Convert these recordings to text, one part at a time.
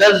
10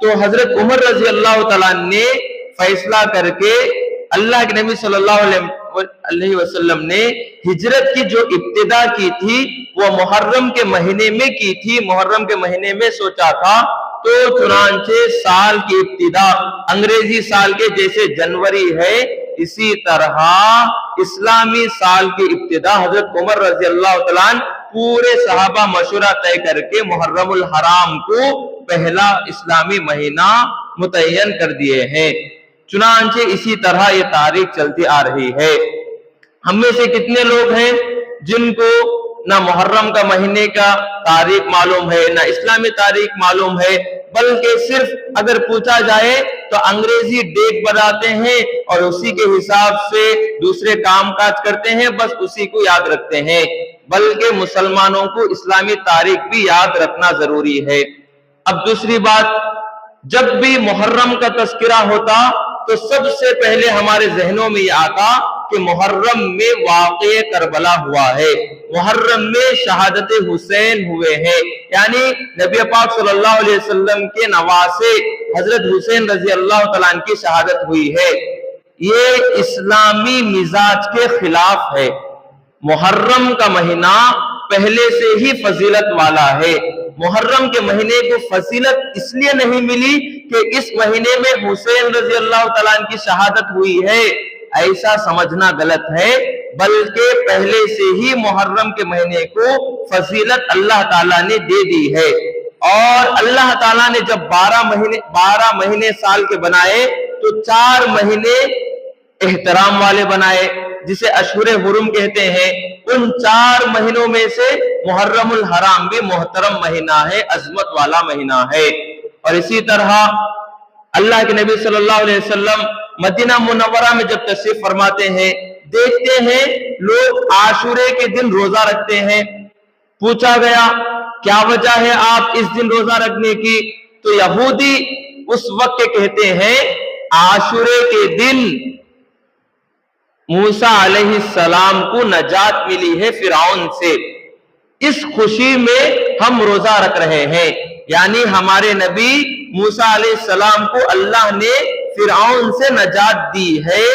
تو حضرت عمر رضی اللہ تعالیٰ نے فیصلہ کر کے اللہ کے نبی صلی اللہ علیہ وسلم نے ہجرت کی جو ابتدا کی تھی وہ محرم کے مہینے میں کی تھی، محرم کے مہینے میں سوچا تھا، تو چنانچہ سال کی ابتدا انگریزی سال کے جیسے جنوری ہے، اسی طرح اسلامی سال کی ابتدا حضرت عمر رضی اللہ تعالیٰ پورے صحابہ مشورہ طے کر کے محرم الحرام کو پہلا اسلامی مہینہ متعین کر دیے ہیں۔ چنانچہ اسی طرح یہ تاریخ چلتی آ رہی ہے۔ ہم میں سے کتنے لوگ ہیں جن کو نہ محرم کا مہینے کا تاریخ معلوم ہے، نہ اسلامی تاریخ معلوم ہے، بلکہ صرف اگر پوچھا جائے تو انگریزی ڈیٹ بناتے ہیں اور اسی کے حساب سے دوسرے کام کاج کرتے ہیں، بس اسی کو یاد رکھتے ہیں، بلکہ مسلمانوں کو اسلامی تاریخ بھی یاد رکھنا ضروری ہے۔ اب دوسری بات، جب بھی محرم کا تذکرہ ہوتا تو سب سے پہلے ہمارے ذہنوں میں یہ آتا کہ محرم میں واقع کربلا ہوا ہے، محرم میں شہادت حسین ہوئے ہیں، یعنی نبی پاک صلی اللہ علیہ وسلم کے نواسے حضرت حسین رضی اللہ تعالیٰ عنہ کی شہادت ہوئی ہے۔ یہ اسلامی مزاج کے خلاف ہے۔ محرم کا مہینہ پہلے سے ہی فضیلت والا ہے۔ محرم کے مہینے کو فضیلت اس لیے نہیں ملی کہ اس مہینے میں حسین رضی اللہ تعالیٰ عنہ کی شہادت ہوئی ہے، ایسا سمجھنا غلط ہے، بلکہ پہلے سے ہی محرم کے مہینے کو فضیلت اللہ تعالیٰ نے دے دی ہے۔ اور اللہ تعالیٰ نے جب 12 مہینے سال کے بنائے تو 4 مہینے احترام والے بنائے، جسے اشہر حرم کہتے ہیں۔ ان 4 مہینوں میں سے محرم الحرام بھی محترم مہینہ ہے، عظمت والا مہینہ ہے۔ اور اسی طرح اللہ کے نبی صلی اللہ علیہ وسلم مدینہ منورہ میں جب تشریف فرماتے ہیں، دیکھتے ہیں لوگ عاشورے کے دن روزہ رکھتے ہیں۔ پوچھا گیا کیا وجہ ہے آپ اس دن روزہ رکھنے کی؟ تو یہودی اس وقت کہتے ہیں عاشورے کے دن موسیٰ علیہ السلام کو نجات ملی ہے فرعون سے، اس خوشی میں ہم روزہ رکھ رہے ہیں، یعنی ہمارے نبی موسیٰ علیہ السلام کو اللہ نے فرعون سے نجات دی ہے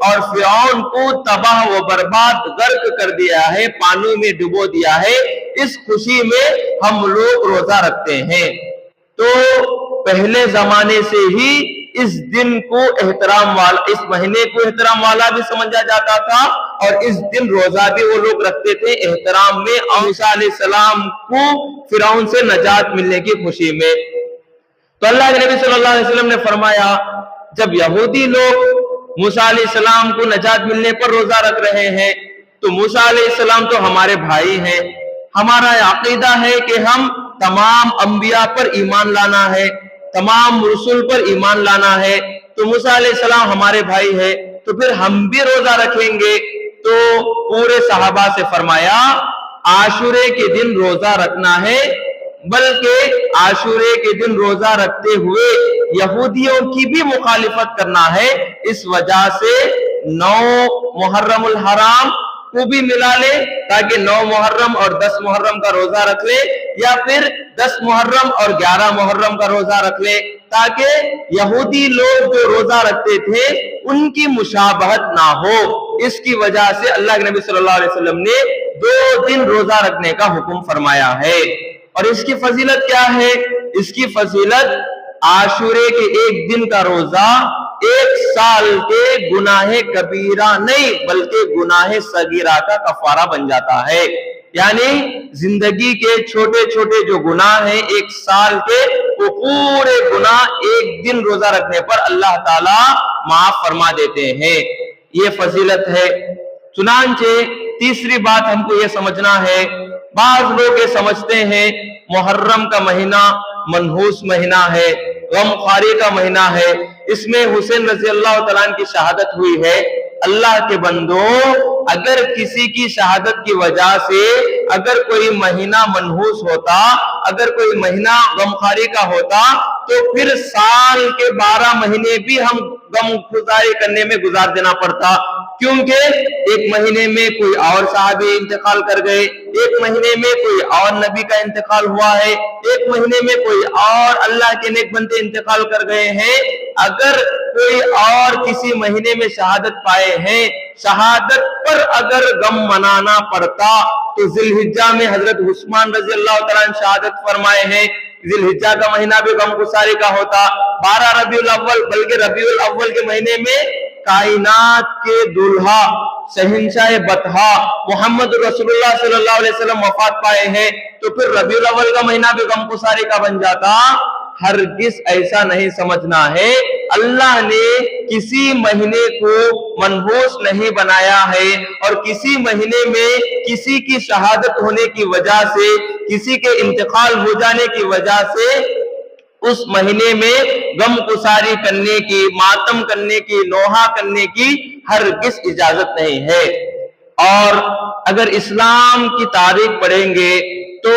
اور فرعون کو تباہ و برباد غرق کر دیا ہے، پانی میں ڈبو دیا ہے، اس خوشی میں ہم لوگ روزہ رکھتے ہیں۔ تو پہلے زمانے سے ہی اس دن کو احترام والا، اس مہینے کو احترام والا بھی سمجھا جاتا تھا، اور اس دن روزہ بھی وہ لوگ رکھتے تھے احترام میں، اور موسیٰ علیہ السلام کو فرعون سے نجات ملنے کی خوشی میں۔ تو اللہ کے نبی صلی اللہ علیہ وسلم نے فرمایا جب یہودی لوگ موسیٰ علیہ السلام کو نجات ملنے پر روزہ رکھ رہے ہیں تو موسیٰ علیہ السلام تو ہمارے بھائی ہیں، ہمارا عقیدہ ہے کہ ہم تمام انبیاء پر ایمان لانا ہے، تمام رسول پر ایمان لانا ہے، تو موسیٰ علیہ السلام ہمارے بھائی ہے تو پھر ہم بھی روزہ رکھیں گے۔ تو پورے صحابہ سے فرمایا عاشورے کے دن روزہ رکھنا ہے، بلکہ عاشورے کے دن روزہ رکھتے ہوئے یہودیوں کی بھی مخالفت کرنا ہے، اس وجہ سے 9 محرم الحرام کو بھی ملا لے تاکہ 9 محرم اور 10 محرم کا روزہ رکھ لے، یا پھر 10 محرم اور 11 محرم کا روزہ رکھ لے، تاکہ یہودی لوگ جو روزہ رکھتے تھے ان کی مشابہت نہ ہو۔ اس کی وجہ سے اللہ کے نبی صلی اللہ علیہ وسلم نے 2 دن روزہ رکھنے کا حکم فرمایا ہے۔ اور اس کی فضیلت کیا ہے؟ اس کی فضیلت عاشورے کے 1 دن کا روزہ 1 سال کے گناہ کبیرہ نہیں بلکہ گناہ صغیرہ کا کفارہ بن جاتا ہے، یعنی زندگی کے چھوٹے چھوٹے جو گناہ ہیں 1 سال کے، وہ پورے گناہ 1 دن روزہ رکھنے پر اللہ تعالی معاف فرما دیتے ہیں۔ یہ فضیلت ہے۔ چنانچہ تیسری بات ہم کو یہ سمجھنا ہے، بعض لوگ یہ سمجھتے ہیں محرم کا مہینہ منحوس مہینہ ہے، غم خواری کا مہینہ ہے، اس میں حسین رضی اللہ تعالیٰ عنہ کی شہادت ہوئی ہے۔ اللہ کے بندو، اگر کسی کی شہادت کی وجہ سے اگر کوئی مہینہ منحوس ہوتا، اگر کوئی مہینہ غمخواری کا ہوتا، تو پھر سال کے 12 مہینے بھی ہم غم گزاری کرنے میں گزار دینا پڑتا، کیونکہ ایک مہینے میں کوئی اور صحابی انتقال کر گئے، ایک مہینے میں کوئی اور نبی کا انتقال ہوا ہے، ایک مہینے میں کوئی اور اللہ کے نیک بندے انتقال کر گئے ہیں۔ اگر کوئی اور کسی مہینے میں شہادت پائے ہیں، شہادت پر اگر غم منانا پڑتا تو ذی الحجہ میں حضرت عثمان رضی اللہ تعالیٰ عنہ شہادت فرمائے ہیں، ذی الحجہ کا مہینہ بھی غم گساری کا ہوتا، 12 ربیع الاول بلکہ ربیع الاول کے مہینے میں کائنات کے دلہا شہنشاہ بطحا محمد رسول اللہ صلی اللہ علیہ وسلم وفات پائے ہیں، تو پھر ربیع الاول کا مہینہ بھی غم گساری کا بن جاتا۔ ہرگز ایسا نہیں سمجھنا ہے، اللہ نے کسی مہینے کو منحوس نہیں بنایا ہے، اور کسی مہینے میں کسی کی شہادت ہونے کی وجہ سے، کسی کے انتقال ہو جانے کی وجہ سے اس مہینے میں غم گساری کرنے کی، ماتم کرنے کی، نوحہ کرنے کی ہرگز اجازت نہیں ہے۔ اور اگر اسلام کی تاریخ پڑھیں گے تو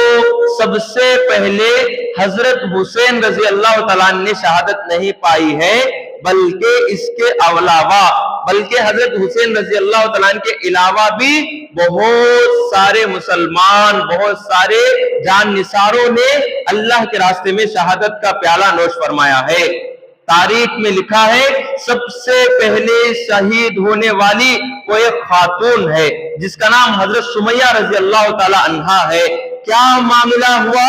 سب سے پہلے حضرت حسین رضی اللہ تعالیٰ عنہ نے شہادت نہیں پائی ہے، بلکہ اس کے علاوہ، بلکہ حضرت حسین رضی اللہ تعالیٰ عنہ کے علاوہ بھی بہت سارے مسلمان، بہت سارے جان نثاروں نے اللہ کے راستے میں شہادت کا پیالہ نوش فرمایا ہے۔ تاریخ میں لکھا ہے سب سے پہلے شہید ہونے والی وہ ایک خاتون ہے جس کا نام حضرت سمیہ رضی اللہ تعالی عنہا ہے۔ کیا معاملہ ہوا؟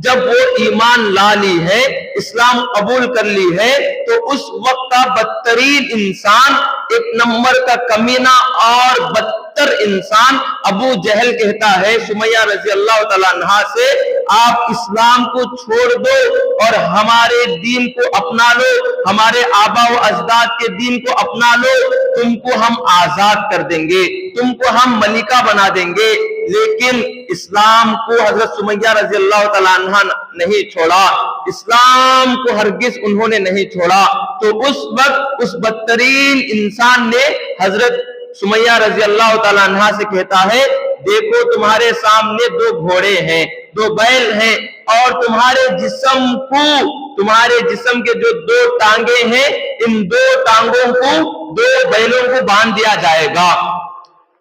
جب وہ ایمان لا لی ہے، اسلام قبول کر لی ہے، تو اس وقت کا بدترین انسان، ایک نمبر کا کمینہ اور بدتر انسان ابو جہل کہتا ہے سمیہ رضی اللہ تعالیٰ عنہا سے، آپ اسلام کو چھوڑ دو اور ہمارے دین کو اپنا لو، ہمارے آبا و اجداد کے دین کو اپنا لو، تم کو ہم آزاد کر دیں گے، تم کو ہم ملکہ بنا دیں گے۔ لیکن اسلام کو حضرت سمیہ رضی اللہ تعالیٰ عنہ نہیں چھوڑا، اسلام کو ہرگز انہوں نے نہیں چھوڑا۔ تو اس وقت اس بدترین انسان نے حضرت سمیہ رضی اللہ تعالیٰ عنہ سے کہتا ہے، دیکھو تمہارے سامنے 2 گھوڑے ہیں، 2 بیل ہیں، اور تمہارے جسم کے جو 2 ٹانگیں ہیں، ان 2 ٹانگوں کو 2 بیلوں کو باندھ دیا جائے گا،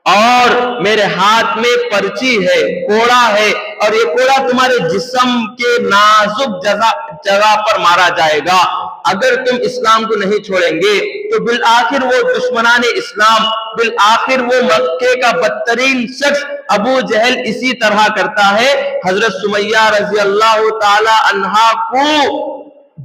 اور میرے ہاتھ میں پرچی ہے، کوڑا ہے، اور یہ کوڑا تمہارے جسم کے نازک جگہ پر مارا جائے گا۔ اگر تم اسلام کو نہیں چھوڑیں گے تو بالآخر وہ دشمنان اسلام، بالآخر وہ مکے کا بدترین شخص ابو جہل اسی طرح کرتا ہے، حضرت سمیہ رضی اللہ تعالی عنہا کو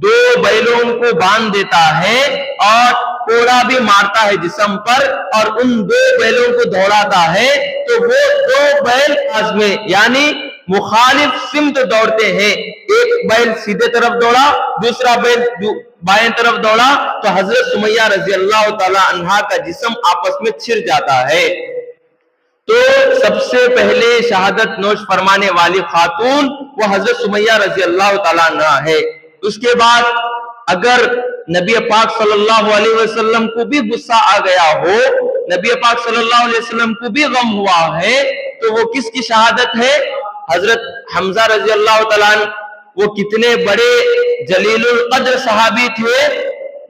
2 بیلوں کو باندھ دیتا ہے اور کوڑا بھی مارتا ہے جسم پر، اور ان 2 بیلوں کو دوڑاتا ہے، تو وہ 2 بیل پاس میں یعنی مخالف سمت دوڑتے ہیں، ایک بیل سیدھے طرف دوڑا، دوسرا بیل بائیں طرف دوڑا، تو حضرت سمیہ رضی اللہ تعالی عنہا کا جسم آپس میں چھڑ جاتا ہے۔ تو سب سے پہلے شہادت نوش فرمانے والی خاتون وہ حضرت سمیہ رضی اللہ تعالی عنہا ہے۔ اس کے بعد اگر نبی پاک صلی اللہ علیہ وسلم کو بھی غصہ آ گیا ہو، نبی پاک صلی اللہ علیہ وسلم کو بھی غم ہوا ہے، تو وہ کس کی شہادت ہے؟ حضرت حمزہ رضی اللہ تعالیٰ عنہ، وہ کتنے بڑے جلیل القدر صحابی تھے،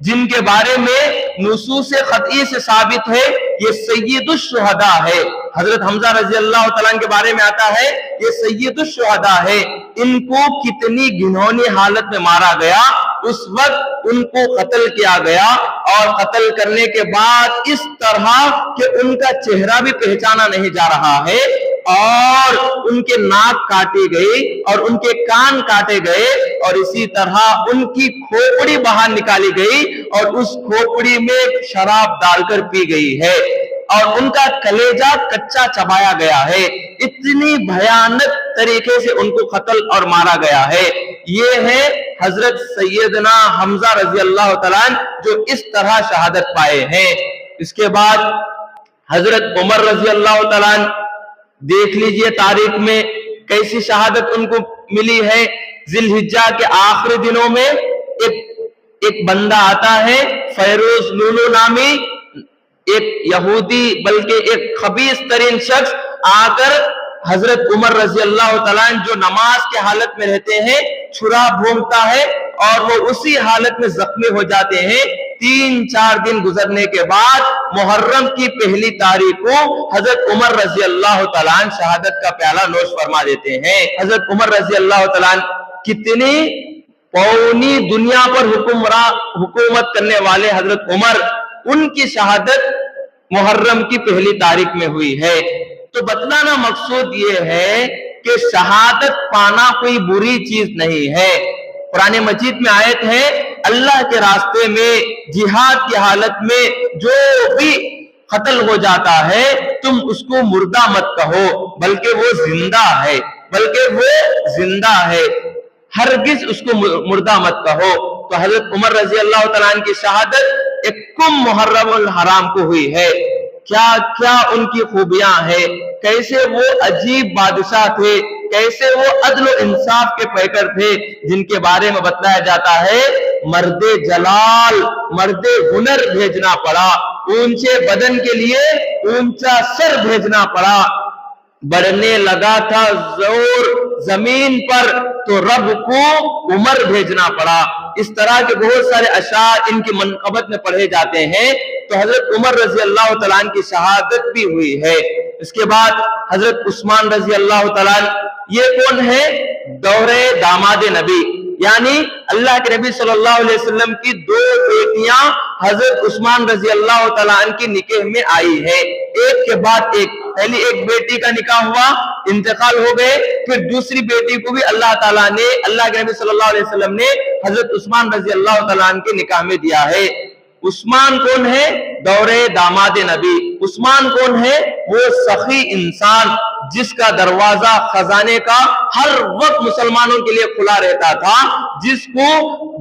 جن کے بارے میں نصوص قطعی سے ثابت ہے یہ سید الشہداء ہے۔ حضرت حمزہ رضی اللہ تعالیٰ عنہ کے بارے میں آتا ہے یہ سید الشہداء ہے، ان کو کتنی گھنونی حالت میں مارا گیا، اس وقت ان کو قتل کیا گیا، اور قتل کرنے کے بعد اس طرح کہ ان کا چہرہ بھی پہچانا نہیں جا رہا ہے، اور ان کے ناک کاٹی گئی اور ان کے کان کاٹے گئے، اور اسی طرح ان کی کھوپڑی باہر نکالی گئی اور اس کھوپڑی میں شراب ڈال کر پی گئی ہے، اور ان کا کلیجہ کچا چبایا گیا ہے۔ اتنی بھیانک طریقے سے ان کو قتل اور مارا گیا ہے۔ یہ ہے حضرت سیدنا حمزہ رضی اللہ تعالیٰ عنہ جو اس طرح شہادت پائے ہیں۔ اس کے بعد حضرت عمر رضی اللہ تعالیٰ عنہ، دیکھ لیجئے تاریخ میں کیسی شہادت ان کو ملی ہے۔ ذی الحجہ کے آخری دنوں میں ایک بندہ آتا ہے فیروز لولو نامی، ایک یہودی بلکہ ایک خبیث ترین شخص آ کر حضرت عمر رضی اللہ تعالیٰ عنہ جو نماز کے حالت میں رہتے ہیں چھرا بھونکتا ہے اور وہ اسی حالت میں زخمی ہو جاتے ہیں. 3-4 دن گزرنے کے بعد محرم کی پہلی تاریخ کو حضرت عمر رضی اللہ تعالیٰ عنہ شہادت کا پیالہ نوش فرما دیتے ہیں. حضرت عمر رضی اللہ تعالیٰ عنہ کتنی پوری دنیا پر حکومت کرنے والے حضرت عمر، ان کی شہادت محرم کی پہلی تاریخ میں ہوئی ہے. تو بتلانا مقصود یہ ہے کہ شہادت پانا کوئی بری چیز نہیں ہے. قرآن مجید میں آیت ہے اللہ کے راستے میں جہاد کی حالت میں جو بھی قتل ہو جاتا ہے تم اس کو مردہ مت کہو بلکہ وہ زندہ ہے، ہرگز اس کو مردہ مت کہو. تو حضرت عمر رضی اللہ تعالیٰ عنہ کی شہادت ایک محرم الحرام کو ہوئی ہے. کیا کیا ان کی خوبیاں ہیں، کیسے وہ عجیب بادشاہ تھے، کیسے وہ عدل و انصاف کے پیکر تھے، جن کے بارے میں بتلایا جاتا ہے مرد جلال، مرد ہنر بھیجنا پڑا، اونچے بدن کے لیے اونچا سر بھیجنا پڑا. بڑھنے لگا تھا زور زمین پر تو رب کو عمر بھیجنا پڑا. اس طرح کے بہت سارے اشعار ان کی منقبت میں پڑھے جاتے ہیں. تو حضرت عمر رضی اللہ تعالیٰ عنہ کی شہادت بھی ہوئی ہے. اس کے بعد حضرت عثمان رضی اللہ تعالیٰ عنہ، یہ کون ہے؟ دورے داماد نبی، یعنی اللہ کے نبی صلی اللہ علیہ وسلم کی 2 بیٹیاں حضرت عثمان رضی اللہ تعالیٰ عنہ کی نکاح میں آئی ہے، ایک کے بعد ایک. پہلی ایک بیٹی کا نکاح ہوا، انتقال ہو گئے، پھر دوسری بیٹی کو بھی اللہ تعالیٰ نے، اللہ کے نبی صلی اللہ علیہ وسلم نے حضرت عثمان رضی اللہ تعالیٰ عنہ کے نکاح میں دیا ہے. عثمان کون ہے؟ دورے داماد نبی. عثمان کون ہے؟ وہ سخی انسان جس کا دروازہ خزانے کا ہر وقت مسلمانوں کے لیے کھلا رہتا تھا، جس کو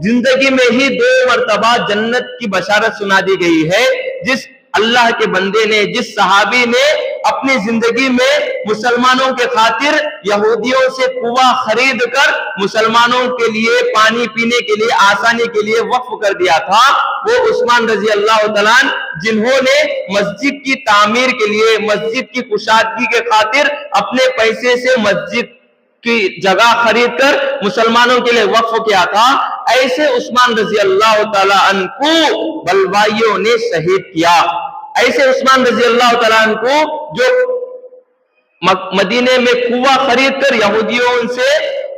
زندگی میں ہی 2 مرتبہ جنت کی بشارت سنا دی گئی ہے. جس اللہ کے بندے نے، جس صحابی نے اپنی زندگی میں مسلمانوں کے خاطر یہودیوں سے کنواں خرید کر مسلمانوں کے لیے پانی پینے کے لیے آسانی کے لیے وقف کر دیا تھا، وہ عثمان رضی اللہ تعالیٰ عنہ، جنہوں نے مسجد کی تعمیر کے لیے، مسجد کی کشادگی کے خاطر اپنے پیسے سے مسجد کی جگہ خرید کر مسلمانوں کے لیے وقف کیا تھا. ایسے عثمان رضی اللہ تعالیٰ عنہ کو بلوائیوں نے شہید کیا. ایسے عثمان رضی اللہ تعالیٰ عنہ کو جو مدینے میں کنواں خرید کر یہودیوں سے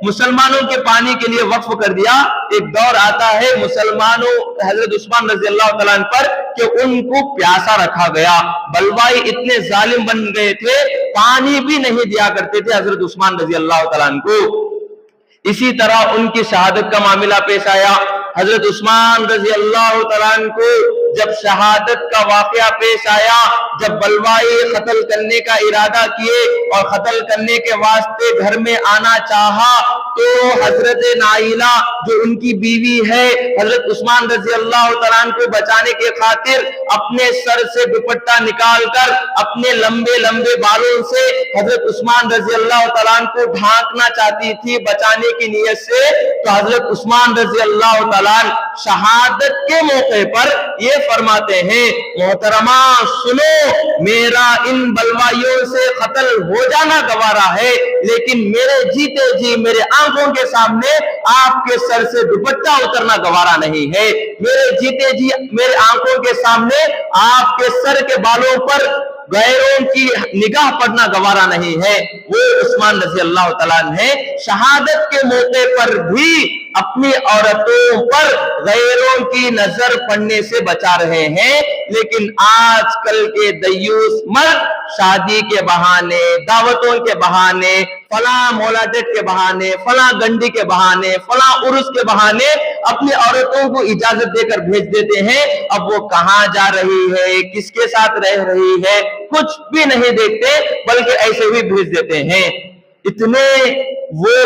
مسلمانوں کے پانی کے لیے وقف کر دیا. ایک دور آتا ہے مسلمانوں حضرت عثمان رضی اللہ تعالیٰ عنہ پر کہ ان کو پیاسا رکھا گیا. بلوائی اتنے ظالم بن گئے تھے، پانی بھی نہیں دیا کرتے تھے حضرت عثمان رضی اللہ تعالیٰ عنہ کو. اسی طرح ان کی شہادت کا معاملہ پیش آیا. حضرت عثمان رضی اللہ تعالیٰ عنہ کو جب شہادت کا واقعہ پیش آیا، جب بلوائی قتل کرنے کا ارادہ کیے اور قتل کرنے کے واسطے گھر میں آنا چاہا، تو حضرت نائلہ جو ان کی بیوی ہے، حضرت عثمان رضی اللہ تعالیٰ عنہ کو بچانے کے خاطر اپنے سر سے دوپٹہ نکال کر اپنے لمبے لمبے بالوں سے حضرت عثمان رضی اللہ تعالیٰ عنہ کو ڈھانکنا چاہتی تھی بچانے کی نیت سے. تو حضرت عثمان رضی اللہ تعالیٰ عنہ شہادت کے موقع پر یہ فرماتے ہیں، محترمہ سنو، میرا ان بلوائیوں سے قتل ہو جانا گوارا ہے، لیکن میرے جیتے جی میرے آنکھوں کے سامنے آپ کے سر سے دوپٹہ اترنا گوارا نہیں ہے. میرے جیتے جی میرے آنکھوں کے سامنے آپ کے سر کے بالوں پر غیروں کی نگاہ پڑنا گوارا نہیں ہے. وہ عثمان رضی اللہ تعالیٰ عنہ ہے، شہادت کے موقع پر بھی اپنی عورتوں پر غیروں کی نظر پڑنے سے بچا رہے ہیں. لیکن آج کل کے دیوس مرد شادی کے بہانے، دعوتوں کے بہانے، فلاں مولادت کے بہانے، فلاں گنڈی کے بہانے، فلاں عرس کے بہانے اپنی عورتوں کو اجازت دے کر بھیج دیتے ہیں. اب وہ کہاں جا رہی ہے، کس کے ساتھ رہ رہی ہے، کچھ بھی نہیں دیکھتے، بلکہ ایسے ہی بھیج دیتے ہیں. اتنے وہ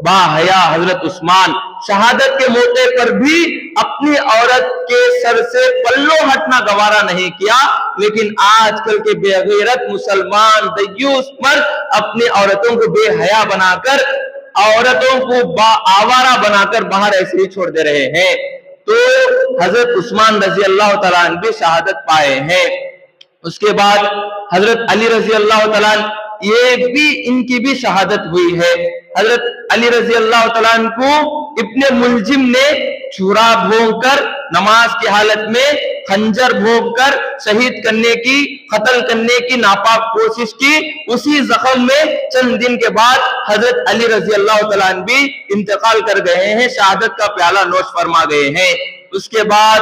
باحیا حضرت عثمان شہادت کے موقع پر بھی اپنی عورت کے سر سے پلو ہٹنا گوارا نہیں کیا. لیکن آج کل کے بے غیرت مسلمان دیوس مرد اپنی عورتوں کو بے حیا بنا کر، عورتوں کو آوارہ بنا کر باہر ایسے ہی چھوڑ دے رہے ہیں. تو حضرت عثمان رضی اللہ تعالیٰ عنہ بھی شہادت پائے ہیں. اس کے بعد حضرت علی رضی اللہ تعالیٰ یہ بھی ان کی بھی شہادت ہوئی ہے. حضرت علی رضی اللہ تعالیٰ کو ابن ملجم نے چھرا بھونک کر نماز کی حالت میں خنجر بھونک کر شہید کرنے کی، قتل کرنے کی ناپاک کوشش کی. اسی زخم میں چند دن کے بعد حضرت علی رضی اللہ تعالیٰ بھی انتقال کر گئے ہیں، شہادت کا پیالہ نوش فرما گئے ہیں. اس کے بعد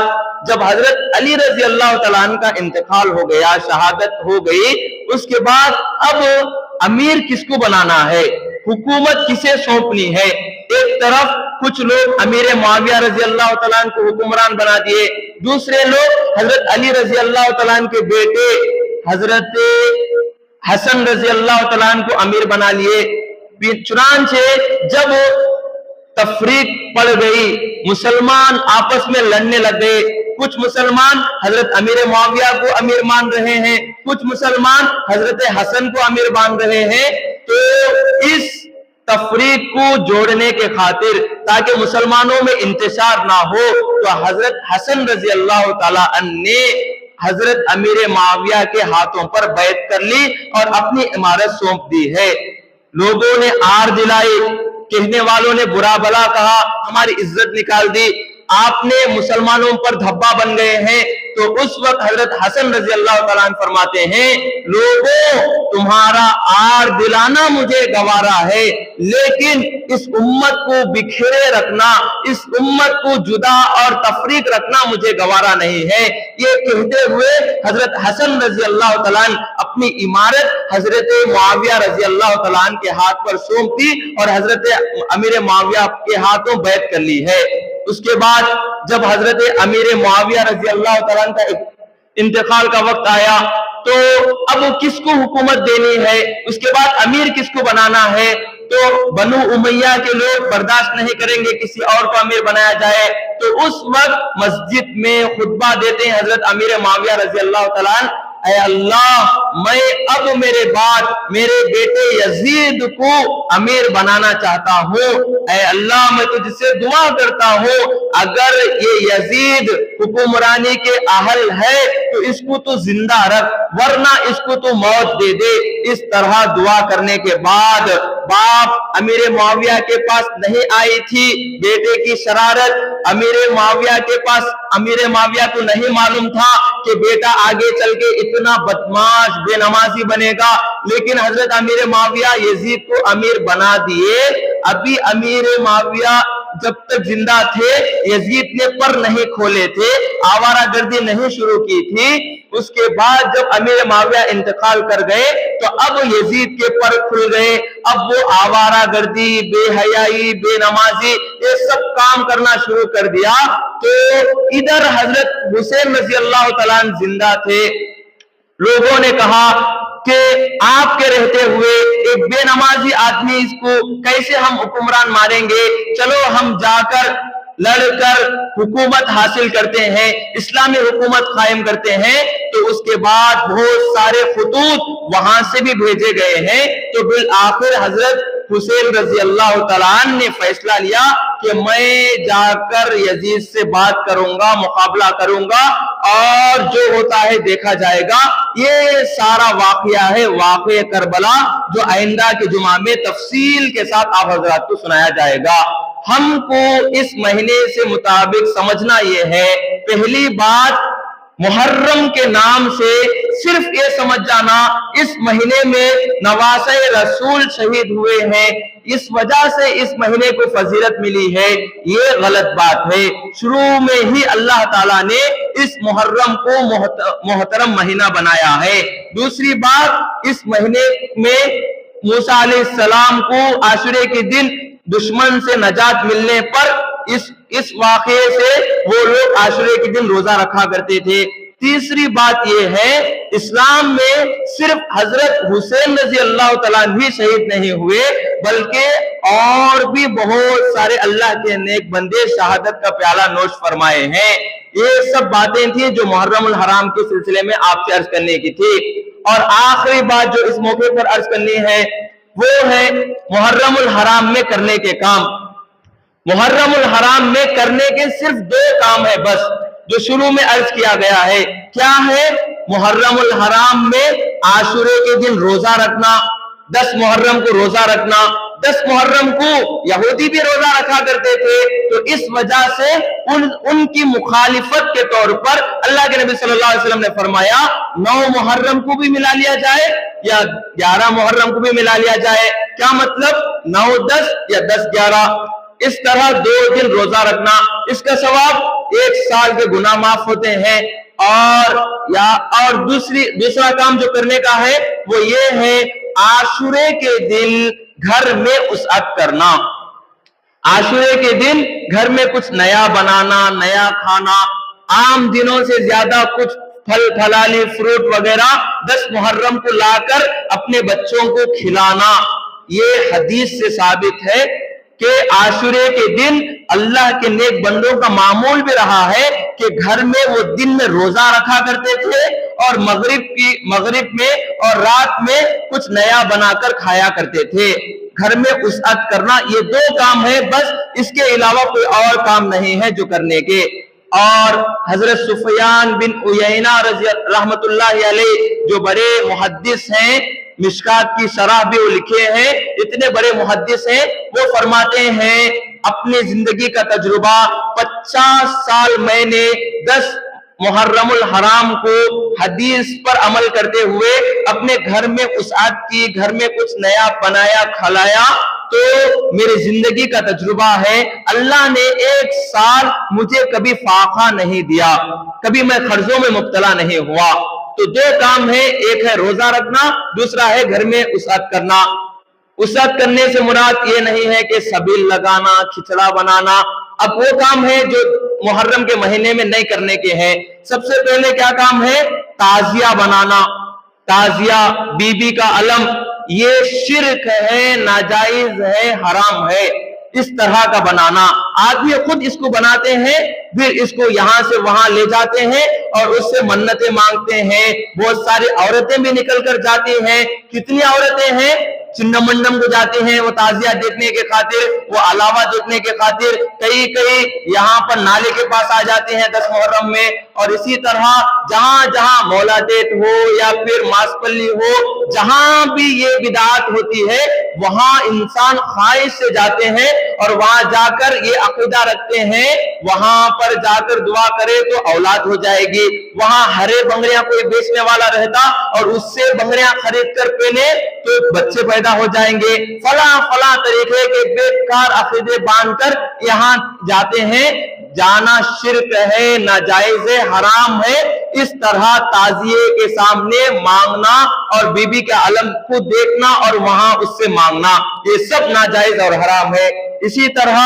جب حضرت علی رضی اللہ تعالیٰ عنہ کا انتقال ہو گیا، شہادت ہو گئی، اس کے بعد اب امیر کس کو بنانا ہے، حکومت کسے سونپنی ہے. ایک طرف کچھ لوگ امیر معاویہ رضی اللہ تعالیٰ عنہ کو حکمران بنا دیے، دوسرے لوگ حضرت علی رضی اللہ تعالیٰ عنہ کے بیٹے حضرت حسن رضی اللہ تعالیٰ عنہ کو امیر بنا لیے. چنانچہ جب تفریق پڑ گئی، مسلمان آپس میں لڑنے لگ گئے. کچھ مسلمان حضرت امیر معاویہ کو امیر مان رہے ہیں، کچھ مسلمان حضرت حسن کو امیر مان رہے ہیں. تو اس تفریق کو جوڑنے کے خاطر تاکہ مسلمانوں میں انتشار نہ ہو، تو حضرت حسن رضی اللہ تعالیٰ عنہ نے حضرت امیر معاویہ کے ہاتھوں پر بیعت کر لی اور اپنی امارت سونپ دی ہے. لوگوں نے آر دلائی، کہنے والوں نے برا بھلا کہا، ہماری عزت نکال دی، آپ نے مسلمانوں پر دھبا بن گئے ہیں. تو اس وقت حضرت حسن رضی اللہ تعالیٰ عنہ فرماتے ہیں، لوگوں تمہارا آر دلانا مجھے گوارا ہے، لیکن اس امت کو بکھرے رکھنا، اس امت کو جدا اور تفریق رکھنا مجھے گوارا نہیں ہے. یہ کہتے ہوئے حضرت حسن رضی اللہ تعالیٰ عنہ اپنی امارت حضرت معاویہ رضی اللہ تعالیٰ عنہ کے ہاتھ پر سونپ دی اور حضرت امیر معاویہ کے ہاتھوں بیعت کر لی ہے. اس کے بعد جب حضرت امیر معاویہ رضی اللہ تعالیٰ عنہ کا انتقال کا وقت آیا تو اب کس کو حکومت دینی ہے، اس کے بعد امیر کس کو بنانا ہے، تو بنو امیہ کے لوگ برداشت نہیں کریں گے کسی اور کو امیر بنایا جائے. تو اس وقت مسجد میں خطبہ دیتے ہیں حضرت امیر معاویہ رضی اللہ تعالیٰ عنہ، اے اللہ میں اب میرے بعد میرے بیٹے یزید کو امیر بنانا چاہتا ہوں. اے اللہ میں تجھ سے دعا کرتا ہوں اگر یہ یزید حکمرانی کے اہل ہے تو اس کو تو زندہ رکھ، ورنہ اس کو تو موت دے دے. اس طرح دعا کرنے کے بعد باپ امیر معاویہ کے پاس نہیں آئی تھی، بیٹے کی شرارت امیر معاویہ کے پاس، امیر معاویہ کو نہیں معلوم تھا کہ بیٹا آگے چل کے اتنا بدماش بے نمازی بنے گا، لیکن حضرت امیر معاویہ یزید کو امیر بنا دیے. ابھی امیر معاویہ جب تک زندہ تھے یزید نے پر نہیں کھولے تھے، آوارہ گردی نہیں شروع کی تھی. اس کے بعد جب امیر معاویہ انتقال کر گئے تو اب یزید کے پر کھل گئے. اب وہ آوارہ گردی، بے حیائی، بے نمازی یہ سب کام کرنا شروع کر دیا. تو ادھر حضرت حسین رضی اللہ تعالیٰ عنہ زندہ تھے. لوگوں نے کہا کہ آپ کے رہتے ہوئے ایک بے نمازی آدمی اس کو کیسے ہم حکمران مانیں گے، چلو ہم جا کر لڑ کر حکومت حاصل کرتے ہیں، اسلامی حکومت قائم کرتے ہیں. تو اس کے بعد بہت سارے خطوط وہاں سے بھی بھیجے گئے ہیں. تو بالآخر حضرت حسین رضی اللہ تعالیٰ عنہ نے فیصلہ لیا کہ میں جا کر یزید سے بات کروں گا، مقابلہ کروں گا، اور جو ہوتا ہے دیکھا جائے گا. یہ سارا واقعہ ہے واقعہ کربلا، جو آئندہ کے جمعہ میں تفصیل کے ساتھ آپ حضرات کو سنایا جائے گا. ہم کو اس مہینے سے مطابق سمجھنا یہ ہے، پہلی بات محرم کے نام سے صرف یہ سمجھ جانا اس مہینے میں نواسۂ رسول شہید ہوئے ہیں، اس وجہ سے اس مہینے کو فضیلت ملی ہے، یہ غلط بات ہے. شروع میں ہی اللہ تعالیٰ نے اس محرم کو محترم مہینہ بنایا ہے. دوسری بات، اس مہینے میں موسیٰ علیہ السلام کو عاشورے کے دن دشمن سے نجات ملنے پر اس واقعے سے وہ لوگ عاشورے کے دن روزہ رکھا کرتے تھے. تیسری بات یہ ہے، اسلام میں صرف حضرت حسین رضی اللہ تعالیٰ عنہ بھی شہید نہیں ہوئے، بلکہ اور بھی بہت سارے اللہ کے نیک بندے شہادت کا پیالہ نوش فرمائے ہیں. یہ سب باتیں تھیں جو محرم الحرام کے سلسلے میں آپ سے عرض کرنے کی تھی. اور آخری بات جو اس موقع پر عرض کرنی ہے وہ ہے محرم الحرام میں کرنے کے کام. محرم الحرام میں کرنے کے صرف 2 کام ہے بس، جو شروع میں عرض کیا گیا ہے. کیا ہے؟ محرم الحرام میں عاشورے کے دن روزہ رکھنا، 10 محرم کو روزہ رکھنا، 10 محرم کو یہودی بھی روزہ رکھا کرتے تھے، تو اس وجہ سے ان کی مخالفت کے طور پر اللہ کے نبی صلی اللہ علیہ وسلم نے فرمایا 9 محرم کو بھی ملا لیا جائے یا 11 محرم کو بھی ملا لیا جائے۔ کیا مطلب؟ 9 10 یا 10 11، اس طرح 2 دن روزہ رکھنا، اس کا ثواب 1 سال کے گناہ معاف ہوتے ہیں۔ اور دوسرا کام جو کرنے کا ہے وہ یہ ہے عاشورے کے دن گھر میں وسعت کرنا، عاشورے کے دن گھر میں کچھ نیا بنانا، نیا کھانا، عام دنوں سے زیادہ کچھ پھل پھلالی فروٹ وغیرہ 10 محرم کو لا کر اپنے بچوں کو کھلانا۔ یہ حدیث سے ثابت ہے کہ عاشورے کے دن اللہ کے نیک بندوں کا معمول بھی رہا ہے کہ گھر میں وہ دن میں روزہ رکھا کرتے تھے اور مغرب میں اور رات میں کچھ نیا بنا کر کھایا کرتے تھے۔ گھر میں وسعت کرنا، یہ 2 کام ہے بس، اس کے علاوہ کوئی اور کام نہیں ہے جو کرنے کے۔ اور حضرت سفیان بن عیینہ رحمت اللہ علیہ جو بڑے محدث ہیں، مشکات کی شرح بھی وہ لکھے ہیں، اتنے بڑے محدث ہیں، وہ فرماتے ہیں اپنی زندگی کا تجربہ 50 سال میں نے 10 محرم الحرام کو حدیث پر عمل کرتے ہوئے اپنے گھر میں وسعت کی، گھر میں کچھ نیا بنایا کھلایا، تو میری زندگی کا تجربہ ہے اللہ نے 1 سال مجھے کبھی فاقہ نہیں دیا، کبھی میں قرضوں میں مبتلا نہیں ہوا۔ تو 2 کام ہے، ایک ہے روزہ رکھنا، دوسرا ہے گھر میں وسعت کرنا۔ وسعت کرنے سے مراد یہ نہیں ہے کہ سبیل لگانا، کھچڑا بنانا، اب وہ کام ہے جو محرم کے مہینے میں نہیں کرنے کے ہیں۔ سب سے پہلے کیا کام ہے؟ تعزیہ بنانا، تعزیہ، بی بی کا علم، یہ شرک ہے، ناجائز ہے، حرام ہے، اس طرح کا بنانا۔ آدمی خود اس کو بناتے ہیں، پھر اس کو یہاں سے وہاں لے جاتے ہیں اور اس سے منتیں مانگتے ہیں۔ بہت ساری عورتیں بھی نکل کر جاتی ہیں، کتنی عورتیں ہیں چنّ منڈم کو جاتے ہیں وہ تعزیہ دیکھنے کے خاطر، وہ علاوہ دیکھنے کے خاطر، کئی یہاں پر نالے کے پاس آ جاتے ہیں 10 محرم میں۔ اور اسی طرح جہاں جہاں مولا ڈیٹ ہو یا پھر ماسپلی ہو، جہاں بھی یہ بدعات ہوتی ہے وہاں انسان خواہش سے جاتے ہیں اور وہاں جا کر یہ عقیدہ رکھتے ہیں وہاں پر جا کر دعا کرے تو اولاد ہو جائے گی۔ وہاں ہرے بنگریاں کوئی بیچنے والا رہتا اور اس سے بنگریاں خرید کر پہنے تو بچے پیدا ہو جائیں گے۔ فلاں طریقے کے بیکار عقیدے باندھ کر یہاں جاتے ہیں، جانا شرک ہے، ناجائز ہے، حرام ہے۔ اس طرح تعزیے کے سامنے مانگنا اور بی بی کے علم کو دیکھنا اور وہاں اس سے مانگنا، یہ سب ناجائز اور حرام ہے۔ اسی طرح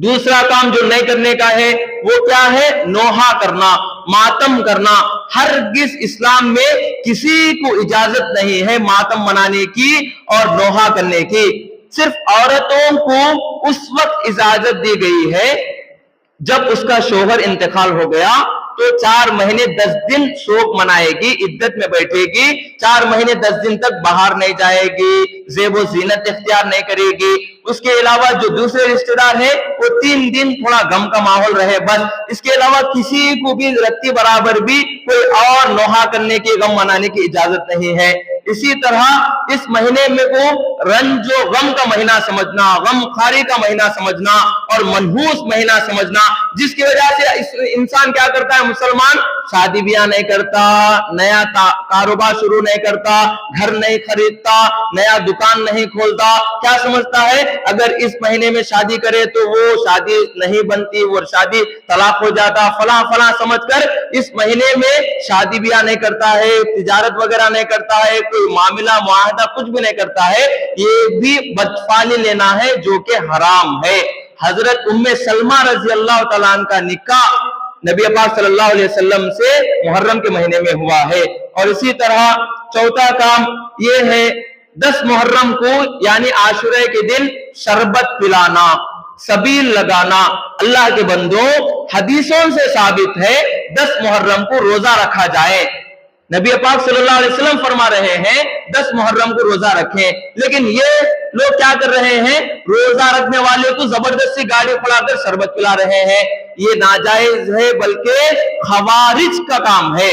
دوسرا کام جو نہیں کرنے کا ہے وہ کیا ہے؟ نوحہ کرنا، ماتم کرنا۔ ہرگز اسلام میں کسی کو اجازت نہیں ہے ماتم منانے کی اور نوحہ کرنے کی۔ صرف عورتوں کو اس وقت اجازت دی گئی ہے جب اس کا شوہر انتقال ہو گیا تو 4 مہینے 10 دن شوق منائے گی، عدت میں بیٹھے گی، 4 مہینے 10 دن تک باہر نہیں جائے گی، زیب و زینت اختیار نہیں کرے گی۔ اس کے علاوہ جو دوسرے رشتہ دار ہیں وہ 3 دن تھوڑا غم کا ماحول رہے بس، اس کے علاوہ کسی کو بھی رتی برابر بھی کوئی اور نوحہ کرنے کی، غم منانے کی اجازت نہیں ہے۔ اسی طرح اس مہینے میں کو رنج و غم کا مہینہ سمجھنا، غم خاری کا مہینہ سمجھنا اور منحوس مہینہ سمجھنا، جس کی وجہ سے انسان کیا کرتا ہے؟ مسلمان شادی بیاہ نہیں کرتا، نیا کاروبار شروع نہیں کرتا، گھر نہیں خریدتا، نیا دکان نہیں کھولتا۔ کیا سمجھتا ہے اگر اس مہینے میں شادی کرے تو وہ شادی نہیں بنتی، وہ شادی طلاق ہو جاتا، فلاں سمجھ کر اس مہینے میں شادی بیاہ نہیں کرتا ہے، تجارت وغیرہ نہیں کرتا ہے، کوئی معاملہ معاہدہ کچھ بھی نہیں کرتا ہے۔ یہ بھی بدفعلی لینا ہے جو کہ حرام ہے۔ حضرت ام سلمہ رضی اللہ تعالیٰ عنہ کا نکاح نبی پاک صلی اللہ علیہ وسلم سے محرم کے مہینے میں ہوا ہے۔ اور اسی طرح چوتھا کام یہ ہے 10 محرم کو یعنی عاشورے کے دن شربت پلانا، سبیل لگانا۔ اللہ کے بندوں حدیثوں سے ثابت ہے 10 محرم کو روزہ رکھا جائے۔ نبی پاک صلی اللہ علیہ وسلم فرما رہے ہیں 10 محرم کو روزہ رکھیں، لیکن یہ لوگ کیا کر رہے ہیں؟ روزہ رکھنے والے کو زبردستی گاڑی کھڑا کر شربت پلا رہے ہیں۔ یہ ناجائز ہے، بلکہ خوارج کا کام ہے۔